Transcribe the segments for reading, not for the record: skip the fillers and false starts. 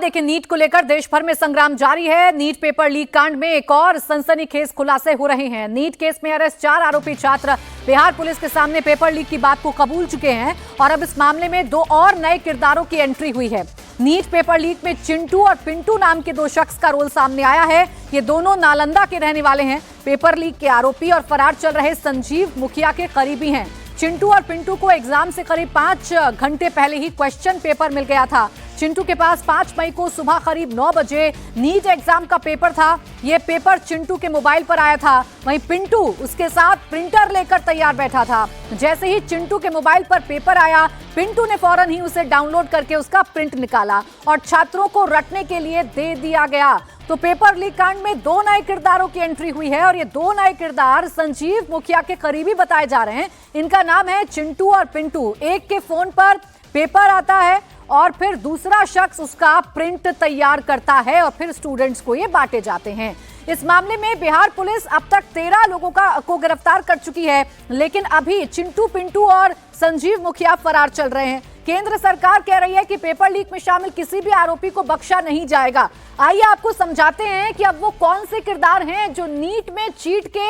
देखिए, नीट को लेकर देश भर में संग्राम जारी है। नीट पेपर लीक कांड में एक और सनसनीखेज खुलासे हो रहे हैं। नीट केस में अरेस्ट 4 आरोपी छात्र बिहार पुलिस के सामने पेपर लीक की बात को कबूल चुके हैं और अब इस मामले में 2 और नए किरदारों की एंट्री हुई है। नीट पेपर लीक में चिंटू और पिंटू नाम के 2 शख्स का रोल सामने आया है। ये दोनों नालंदा के रहने वाले हैं। पेपर लीक के आरोपी और फरार चल रहे संजीव मुखिया के करीबी हैं। चिंटू और पिंटू को एग्जाम से करीब 5 घंटे पहले ही क्वेश्चन पेपर मिल गया था। चिंटू के पास 5 मई को सुबह करीब 9 बजे नीट एग्जाम का पेपर था। यह पेपर चिंटू के मोबाइल पर आया था। वहीं पिंटू उसके साथ प्रिंटर लेकर तैयार बैठा था। जैसे ही चिंटू के मोबाइल पर पेपर आया, पिंटू ने फौरन ही उसे डाउनलोड करके उसका प्रिंट निकाला और छात्रों को रटने के लिए दे दिया गया। तो पेपर लीक कांड में 2 नए किरदारों की एंट्री हुई है और ये 2 नए किरदार संजीव मुखिया के करीबी बताए जा रहे हैं। इनका नाम है चिंटू और पिंटू। एक के फोन पर पेपर आता है और फिर दूसरा शख्स उसका प्रिंट तैयार करता है और फिर स्टूडेंट्स को ये बांटे जाते हैं। इस मामले में बिहार पुलिस अब तक 13 लोगों को गिरफ्तार कर चुकी है, लेकिन अभी चिंटू, पिंटू और संजीव मुखिया फरार चल रहे हैं। केंद्र सरकार कह रही है कि पेपर लीक में शामिल किसी भी आरोपी को बख्शा नहीं जाएगा। आइए आपको समझाते हैं कि अब वो कौन से किरदार हैं जो नीट में चीट के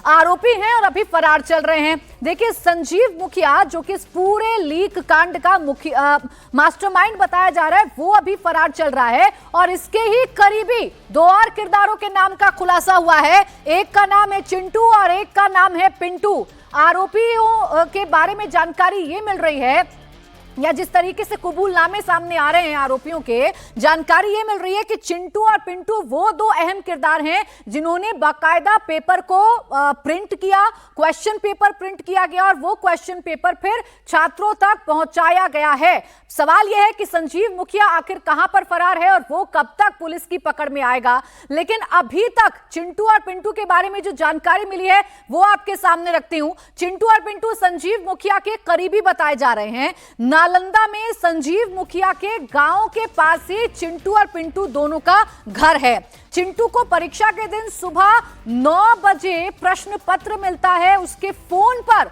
आरोपी हैं और अभी फरार चल रहे हैं। देखिए, संजीव मुखिया जो कि इस पूरे लीक कांड का मास्टरमाइंड बताया जा रहा है, वो अभी फरार चल रहा है और इसके ही करीबी 2 और किरदारों के नाम का खुलासा हुआ है। एक का नाम है चिंटू और एक का नाम है पिंटू। आरोपियों के बारे में जानकारी ये मिल रही है, या जिस तरीके से कबूलनामे सामने आ रहे हैं आरोपियों के, जानकारी ये मिल रही है कि चिंटू और पिंटू वो 2 अहम किरदार हैं जिन्होंने बाकायदा पेपर को प्रिंट किया, क्वेश्चन पेपर प्रिंट किया गया और वो क्वेश्चन पेपर फिर छात्रों तक पहुंचाया गया है। सवाल यह है कि संजीव मुखिया आखिर कहां पर फरार है और वो कब तक पुलिस की पकड़ में आएगा। लेकिन अभी तक चिंटू और पिंटू के बारे में जो जानकारी मिली है वो आपके सामने रखती हूं। चिंटू और पिंटू संजीव मुखिया के करीबी बताए जा रहे हैं। नालंदा में संजीव मुखिया के गांव के पास ही चिंटू और पिंटू दोनों का घर है। चिंटू को परीक्षा के दिन सुबह 9 बजे प्रश्न पत्र मिलता है। उसके फोन पर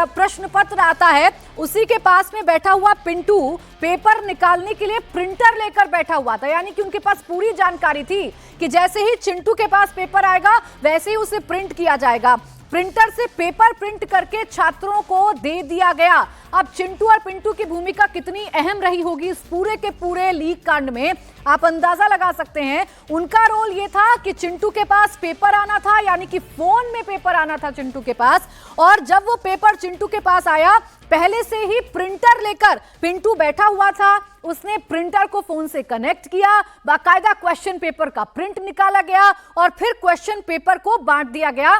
प्रश्न पत्र आता है। उसी के पास में बैठा हुआ पिंटू पेपर निकालने के लिए प्रिंटर लेकर बैठा हुआ था, यानी कि उनके पास पूरी जानकारी थी कि जैसे ही चिंटू के पास पेपर आएगा वैसे ही उसे प्रिंट किया जाएगा। प्रिंटर से पेपर प्रिंट करके छात्रों को दे दिया गया। अब चिंटू और पिंटू की भूमिका कितनी अहम रही होगी इस पूरे के पूरे लीक कांड में, आप अंदाजा लगा सकते हैं। उनका रोल ये था कि चिंटू के पास पेपर आना था, यानी कि फोन में पेपर आना था चिंटू के पास, और जब वो पेपर चिंटू के पास आया, पहले से ही प्रिंटर लेकर पिंटू बैठा हुआ था। उसने प्रिंटर को फोन से कनेक्ट किया, बाकायदा क्वेश्चन पेपर का प्रिंट निकाला गया और फिर क्वेश्चन पेपर को बांट दिया गया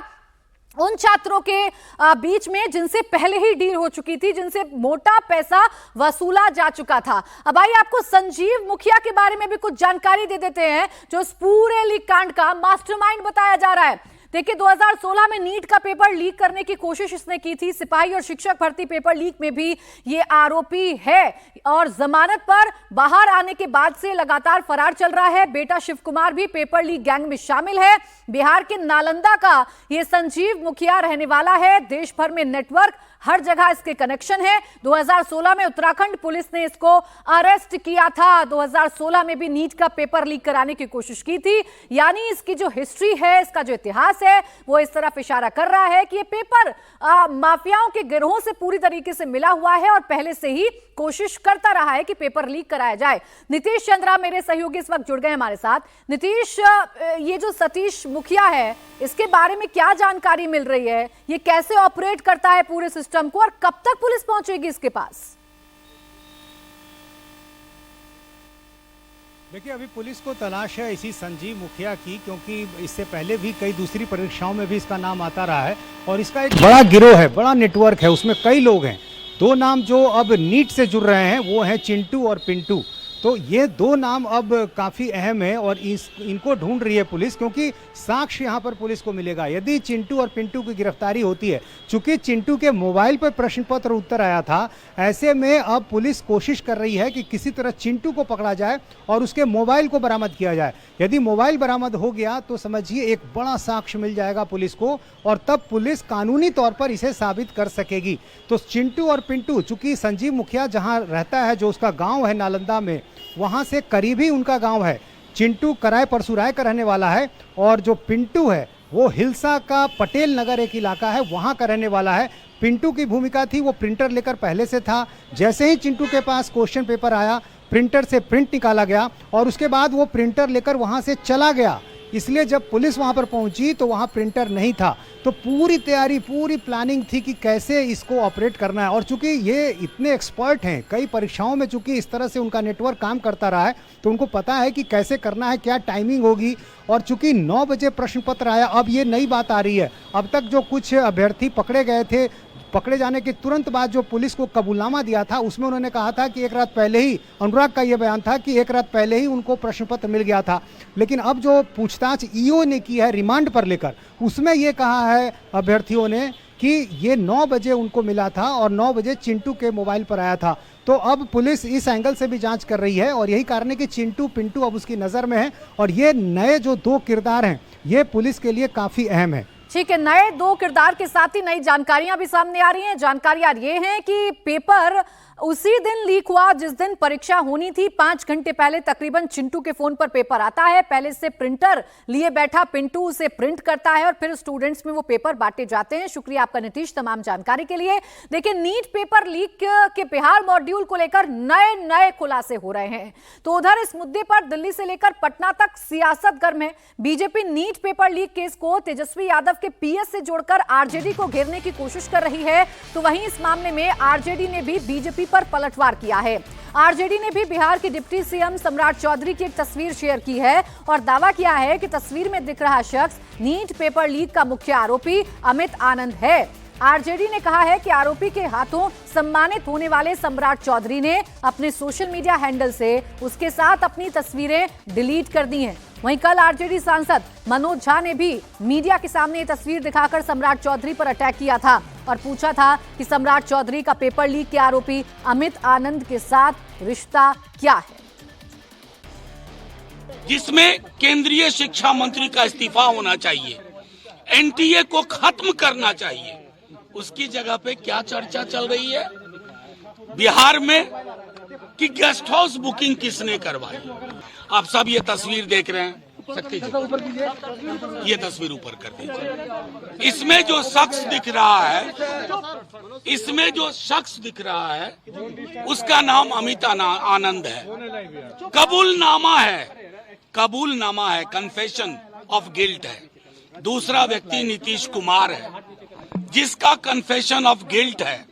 उन छात्रों के बीच में जिनसे पहले ही डील हो चुकी थी, जिनसे मोटा पैसा वसूला जा चुका था। अब आइए आपको संजीव मुखिया के बारे में भी कुछ जानकारी दे देते हैं, जो इस पूरे लीक कांड का मास्टरमाइंड बताया जा रहा है। देखिए, 2016 में नीट का पेपर लीक करने की कोशिश इसने की थी। सिपाही और शिक्षक भर्ती पेपर लीक में भी ये आरोपी है और जमानत पर बाहर आने के बाद से लगातार फरार चल रहा है। बेटा शिव कुमार भी पेपर लीक गैंग में शामिल है। बिहार के नालंदा का ये संजीव मुखिया रहने वाला है। देश भर में नेटवर्क, हर जगह इसके कनेक्शन है। 2016 में उत्तराखंड पुलिस ने इसको अरेस्ट किया था। 2016 में भी नीट का पेपर लीक कराने की कोशिश की थी। यानी इसकी जो हिस्ट्री है, इसका जो इतिहास है, वो इस तरफ इशारा कर रहा है कि ये पेपर माफियाओं के गिरोह से पूरी तरीके से मिला हुआ है और पहले से ही कोशिश करता रहा है कि पेपर लीक कराया जाए। नीतीश चंद्रा मेरे सहयोगी इस वक्त जुड़ गए हमारे साथ। नीतीश, ये जो सतीश मुखिया है, इसके बारे में क्या जानकारी मिल रही है? ये कैसे ऑपरेट करता है पूरे सिस्टम को और कब तक पुलिस पहुंचेगी इसके पास? देखिए, अभी पुलिस को तलाश है इसी संजीव मुखिया की, क्योंकि इससे पहले भी कई दूसरी परीक्षाओं में भी इसका नाम आता रहा है और इसका एक बड़ा गिरोह है, बड़ा नेटवर्क है, उसमें कई लोग हैं। 2 नाम जो अब नीट से जुड़ रहे हैं वो हैं चिंटू और पिंटू। तो ये 2 नाम अब काफ़ी अहम है और इनको ढूंढ रही है पुलिस, क्योंकि साक्ष्य यहाँ पर पुलिस को मिलेगा यदि चिंटू और पिंटू की गिरफ्तारी होती है। चूंकि चिंटू के मोबाइल पर प्रश्न पत्र उत्तर आया था, ऐसे में अब पुलिस कोशिश कर रही है कि किसी तरह चिंटू को पकड़ा जाए और उसके मोबाइल को बरामद किया जाए। यदि मोबाइल बरामद हो गया तो समझिए एक बड़ा साक्ष्य मिल जाएगा पुलिस को और तब पुलिस कानूनी तौर पर इसे साबित कर सकेगी। तो चिंटू और पिंटू, चूंकि संजीव मुखिया जहाँ रहता है, जो उसका गाँव है नालंदा में, वहाँ से करीब ही उनका गाँव है। चिंटू कराय परसुराय का रहने वाला है और जो पिंटू है वो हिलसा का पटेल नगर एक इलाका है, वहाँ का रहने वाला है। पिंटू की भूमिका थी, वो प्रिंटर लेकर पहले से था। जैसे ही चिंटू के पास क्वेश्चन पेपर आया, प्रिंटर से प्रिंट निकाला गया और उसके बाद वो प्रिंटर लेकर वहाँ से चला गया। इसलिए जब पुलिस वहाँ पर पहुँची तो वहाँ प्रिंटर नहीं था। तो पूरी तैयारी, पूरी प्लानिंग थी कि कैसे इसको ऑपरेट करना है। और चूंकि ये इतने एक्सपर्ट हैं, कई परीक्षाओं में चूंकि इस तरह से उनका नेटवर्क काम करता रहा है, तो उनको पता है कि कैसे करना है, क्या टाइमिंग होगी। और चूंकि 9 बजे प्रश्न पत्र आया, अब ये नई बात आ रही है। अब तक जो कुछ अभ्यर्थी पकड़े गए थे, पकड़े जाने के तुरंत बाद जो पुलिस को कबूलनामा दिया था, उसमें उन्होंने कहा था कि एक रात पहले ही, अनुराग का यह बयान था कि एक रात पहले ही उनको प्रश्न पत्र मिल गया था। लेकिन अब जो पूछताछ ईओ ने की है रिमांड पर लेकर, उसमें यह कहा है अभ्यर्थियों ने कि ये 9 बजे उनको मिला था और 9 बजे चिंटू के मोबाइल पर आया था। तो अब पुलिस इस एंगल से भी जांच कर रही है और यही कारण है कि चिंटू पिंटू अब उसकी नज़र में है। और ये नए जो 2 किरदार हैं, ये पुलिस के लिए काफ़ी अहम है। ठीक है, नए 2 किरदार के साथ ही नई जानकारियां भी सामने आ रही हैं। जानकारियां ये हैं कि पेपर उसी दिन लीक हुआ जिस दिन परीक्षा होनी थी। 5 घंटे पहले तकरीबन चिंटू के फोन पर पेपर आता है। पहले से प्रिंटर लिए बैठा पिंटू उसे प्रिंट करता है और फिर स्टूडेंट्स में वो पेपर बांटे जाते हैं। शुक्रिया आपका नीतीश तमाम जानकारी के लिए। देखिए, नीट पेपर लीक के बिहार मॉड्यूल को लेकर नए नए खुलासे हो रहे हैं। तो उधर इस मुद्दे पर दिल्ली से लेकर पटना तक सियासत गर्म है। BJP NEET paper leak case को तेजस्वी यादव के पीएस से जोड़कर आरजेडी को घेरने की कोशिश कर रही है। तो वहीं इस मामले में आरजेडी ने भी बीजेपी पर पलटवार किया है। आरजेडी ने भी बिहार के डिप्टी सीएम सम्राट चौधरी की एक तस्वीर शेयर की है और दावा किया है कि तस्वीर में दिख रहा शख्स नीट पेपर लीक का मुख्य आरोपी अमित आनंद है। आरजेडी ने कहा है कि आरोपी के हाथों सम्मानित होने वाले सम्राट चौधरी ने अपने सोशल मीडिया हैंडल से उसके साथ अपनी तस्वीरें डिलीट कर दी हैं। वहीं कल आरजेडी सांसद मनोज झा ने भी मीडिया के सामने ये तस्वीर दिखाकर सम्राट चौधरी पर अटैक किया था और पूछा था कि सम्राट चौधरी का पेपर लीक के आरोपी अमित आनंद के साथ रिश्ता क्या है, जिसमें केंद्रीय शिक्षा मंत्री का इस्तीफा होना चाहिए, एनटीए को खत्म करना चाहिए। उसकी जगह पे क्या चर्चा चल रही है बिहार में कि गेस्ट हाउस बुकिंग किसने करवाई। आप सब ये तस्वीर देख रहे हैं, शक्ति जी ये तस्वीर ऊपर कर दीजिए। इसमें जो शख्स दिख रहा है, उसका नाम अमित आनंद है। कबूलनामा है, कन्फेशन ऑफ गिल्ट है। दूसरा व्यक्ति नीतीश कुमार है, जिसका कन्फेशन ऑफ गिल्ट है।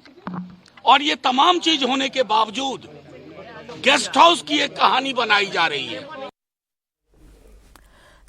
और ये तमाम चीज होने के बावजूद गेस्ट हाउस की एक कहानी बनाई जा रही है।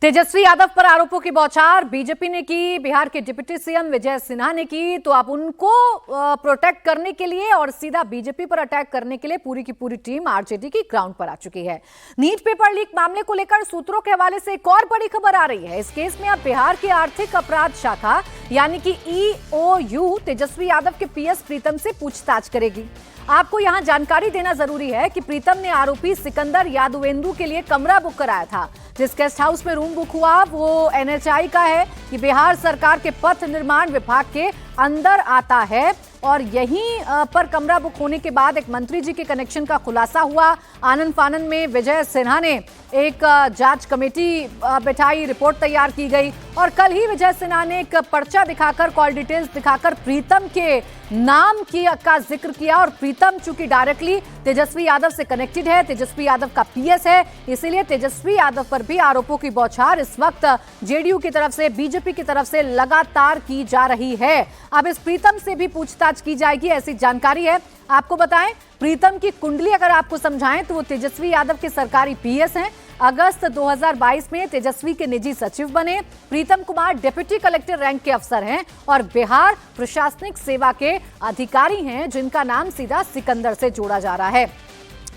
तेजस्वी यादव पर आरोपों की बौछार बीजेपी ने की, बिहार के डिप्टी सीएम विजय सिन्हा ने की। तो अब उनको प्रोटेक्ट करने के लिए और सीधा बीजेपी पर अटैक करने के लिए पूरी की पूरी टीम आरजेडी की ग्राउंड पर आ चुकी है। नीट पेपर लीक मामले को लेकर सूत्रों के हवाले से एक और बड़ी खबर आ रही है। इस केस में अब बिहार की आर्थिक अपराध शाखा यानी कि ईओयू तेजस्वी यादव के पीएस प्रीतम से पूछताछ करेगी। आपको यहां जानकारी देना जरूरी है कि प्रीतम ने आरोपी सिकंदर यादवेंदु के लिए कमरा बुक कराया था। जिस गेस्ट हाउस में रूम बुक हुआ वो एनएचआई का है। ये बिहार सरकार के पथ निर्माण विभाग के अंदर आता है और यहीं पर कमरा बुक होने के बाद एक मंत्री जी के कनेक्शन का खुलासा हुआ। आनंद फानन में विजय सिन्हा ने एक जांच कमेटी बैठाई, रिपोर्ट तैयार की गई और कल ही विजय सिन्हा ने एक पर्चा दिखाकर, कॉल डिटेल्स दिखाकर प्रीतम के नाम का जिक्र किया। और प्रीतम चूंकि डायरेक्टली तेजस्वी यादव से कनेक्टेड है, तेजस्वी यादव का पीएस है, इसीलिए तेजस्वी यादव पर भी आरोपों की बौछार इस वक्त जेडीयू की तरफ से, बीजेपी की तरफ से लगातार की जा रही है। अब इस प्रीतम से भी पूछताछ की जाएगी, ऐसी जानकारी है। आपको बताएं, प्रीतम की कुंडली अगर आपको समझाएं तो वो तेजस्वी यादव के सरकारी पीएस हैं। अगस्त 2022 में तेजस्वी के निजी सचिव बने। Pritam Kumar deputy collector rank के अफसर हैं और बिहार प्रशासनिक सेवा के अधिकारी हैं, जिनका नाम सीधा सिकंदर से जोड़ा जा रहा है।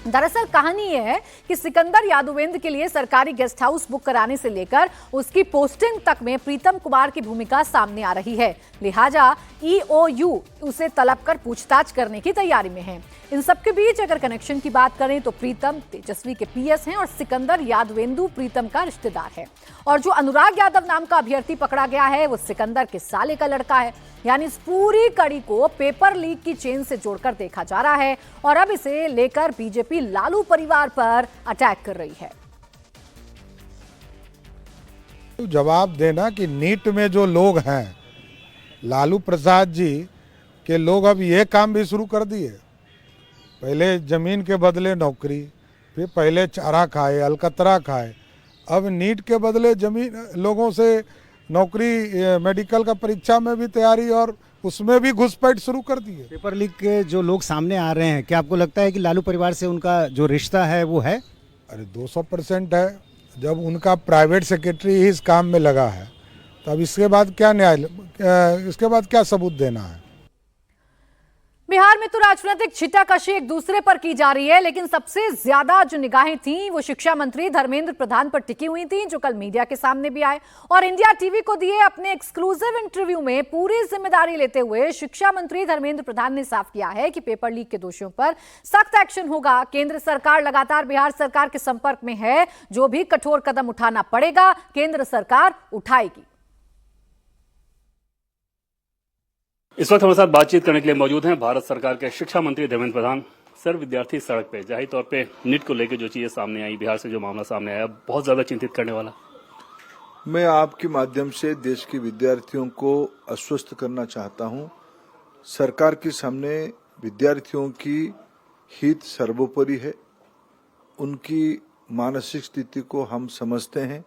दरअसल कहानी यह है कि सिकंदर यादवेंद्र के लिए सरकारी गेस्ट हाउस बुक कराने से लेकर उसकी पोस्टिंग तक में प्रीतम कुमार की भूमिका सामने आ रही है। लिहाजा ईओयू उसे तलब कर पूछताछ करने की तैयारी में है। इन सबके बीच अगर कनेक्शन की बात करें तो प्रीतम तेजस्वी के पीएस हैं और सिकंदर यादवेंदु प्रीतम का रिश्तेदार है। और जो अनुराग यादव नाम का अभ्यर्थी पकड़ा गया है वो सिकंदर के साले का लड़का है। यानी इस पूरी कड़ी को पेपर लीक की चेन से जोड़कर देखा जा रहा है और अब इसे लेकर बीजेपी आरोपी लालू परिवार पर अटैक कर रही है। जवाब देना कि नीट में जो लोग हैं, लालू प्रसाद जी के लोग अब ये काम भी शुरू कर दिए। पहले जमीन के बदले नौकरी, फिर पहले चारा खाए, अलकतरा खाए, अब नीट के बदले जमीन लोगों से नौकरी, मेडिकल का परीक्षा में भी तैयारी और उसमें भी घुसपैठ शुरू कर दी है। पेपर लीक के जो लोग सामने आ रहे हैं, क्या आपको लगता है कि लालू परिवार से उनका जो रिश्ता है वो है? अरे 200% है। जब उनका प्राइवेट सेक्रेटरी ही इस काम में लगा है, तब इसके बाद क्या सबूत देना है? बिहार में तो राजनीतिक छिट्टाकशी एक दूसरे पर की जा रही है, लेकिन सबसे ज्यादा जो निगाहें थीं वो शिक्षा मंत्री धर्मेंद्र प्रधान पर टिकी हुई थीं, जो कल मीडिया के सामने भी आए और इंडिया टीवी को दिए अपने एक्सक्लूसिव इंटरव्यू में पूरी जिम्मेदारी लेते हुए शिक्षा मंत्री धर्मेंद्र प्रधान ने साफ किया है कि पेपर लीक के दोषियों पर सख्त एक्शन होगा। केंद्र सरकार लगातार बिहार सरकार के संपर्क में है, जो भी कठोर कदम उठाना पड़ेगा केंद्र सरकार उठाएगी। इस वक्त हमारे साथ बातचीत करने के लिए मौजूद हैं भारत सरकार के शिक्षा मंत्री धर्मेंद्र प्रधान। सर, विद्यार्थी सड़क पे जाहिर तौर पे नीट को लेकर जो चीजें सामने आई, बिहार से जो मामला सामने आया, बहुत ज्यादा चिंतित करने वाला। मैं आपके माध्यम से देश के विद्यार्थियों को आश्वस्त करना चाहता हूं। सरकार के सामने विद्यार्थियों की हित सर्वोपरि है। उनकी मानसिक स्थिति को हम समझते हैं।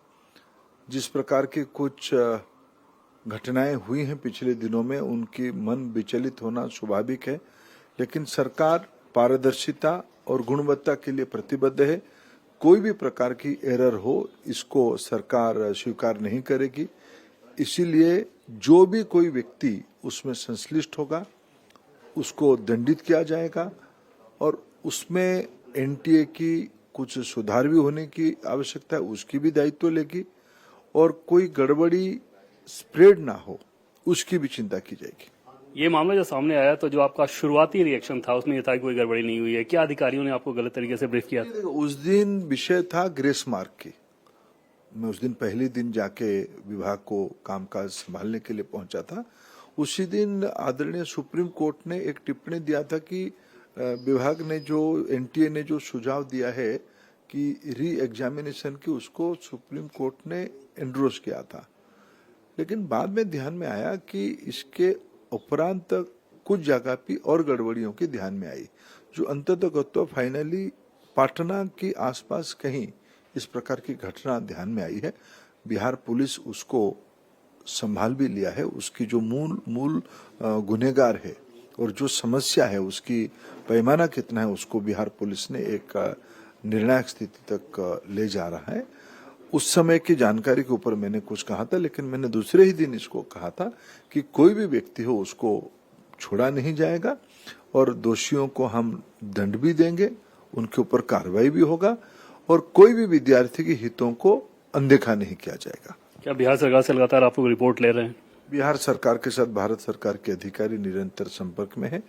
जिस प्रकार की कुछ घटनाएं हुई हैं पिछले दिनों में, उनकी मन विचलित होना स्वाभाविक है, लेकिन सरकार पारदर्शिता और गुणवत्ता के लिए प्रतिबद्ध है। कोई भी प्रकार की एरर हो, इसको सरकार स्वीकार नहीं करेगी। इसीलिए जो भी कोई व्यक्ति उसमें संश्लिष्ट होगा उसको दंडित किया जाएगा और उसमें एनटीए की कुछ सुधार भी होने की आवश्यकता है, उसकी भी दायित्व लेगी और कोई गड़बड़ी स्प्रेड ना हो उसकी भी चिंता की जाएगी। ये मामला जो सामने आया तो जो आपका शुरुआती रिएक्शन था उसमें यह था कि कोई गड़बड़ी नहीं हुई है, क्या अधिकारियों ने आपको गलत तरीके से ब्रीफ किया? उस दिन विषय था ग्रेस मार्क की। मैं उस दिन पहले दिन जाके विभाग को कामकाज संभालने के लिए पहुंचा था। उसी दिन आदरणीय सुप्रीम कोर्ट ने एक टिप्पणी दिया था कि विभाग ने जो एनटीए ने जो सुझाव दिया है कि री एग्जामिनेशन की, उसको सुप्रीम कोर्ट ने एंडोर्स किया था। लेकिन बाद में ध्यान में आया कि इसके उपरांत कुछ जगह पे और गड़बड़ियों की ध्यान में आई, जो अंततः फाइनली पटना के आसपास कहीं इस प्रकार की घटना ध्यान में आई है। बिहार पुलिस उसको संभाल भी लिया है। उसकी जो मूल गुनहगार है और जो समस्या है, उसकी पैमाना कितना है, उसको बिहार पुलिस ने एक निर्णायक स्थिति तक ले जा रहा है। उस समय की जानकारी के ऊपर मैंने कुछ कहा था, लेकिन मैंने दूसरे ही दिन इसको कहा था कि कोई भी व्यक्ति हो उसको छोड़ा नहीं जाएगा और दोषियों को हम दंड भी देंगे, उनके ऊपर कार्रवाई भी होगा और कोई भी विद्यार्थी के हितों को अनदेखा नहीं किया जाएगा। क्या बिहार सरकार से लगातार आप लोग रिपोर्ट ले रहे हैं? बिहार सरकार के साथ भारत सरकार के अधिकारी निरंतर संपर्क में है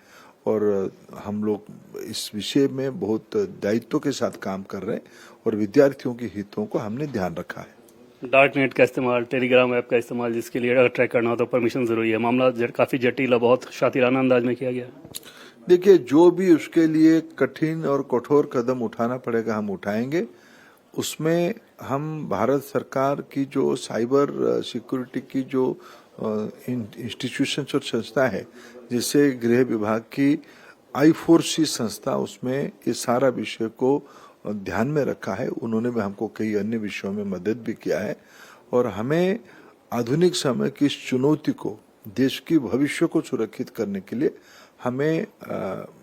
और हम लोग इस विषय में बहुत दायित्व के साथ काम कर रहे हैं और विद्यार्थियों के हितों को हमने ध्यान रखा है। डार्क नेट का इस्तेमाल, टेलीग्राम ऐप का इस्तेमाल, जिसके लिए अगर ट्रैक करना हो तो परमिशन जरूरी है। मामला काफी जटिल, बहुत शातिराना अंदाज में किया गया। देखिए, जो भी उसके लिए कठिन और कठोर कदम उठाना पड़ेगा हम उठाएंगे। उसमें हम भारत सरकार की जो साइबर सिक्योरिटी की जो इंस्टीट्यूशंस और संस्था है, जिससे गृह विभाग की I4C संस्था, उसमें ये सारा विषय को ध्यान में रखा है। उन्होंने भी हमको कई अन्य विषयों में मदद भी किया है और हमें आधुनिक समय की इस चुनौती को, देश की भविष्य को सुरक्षित करने के लिए हमें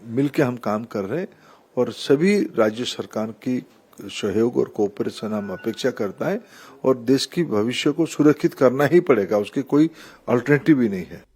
मिलकर हम काम कर रहे हैं और सभी राज्य सरकार की सहयोग और कोऑपरेशन हम अपेक्षा करता है और देश की भविष्य को सुरक्षित करना ही पड़ेगा, उसकी कोई अल्टरनेटिव ही नहीं है।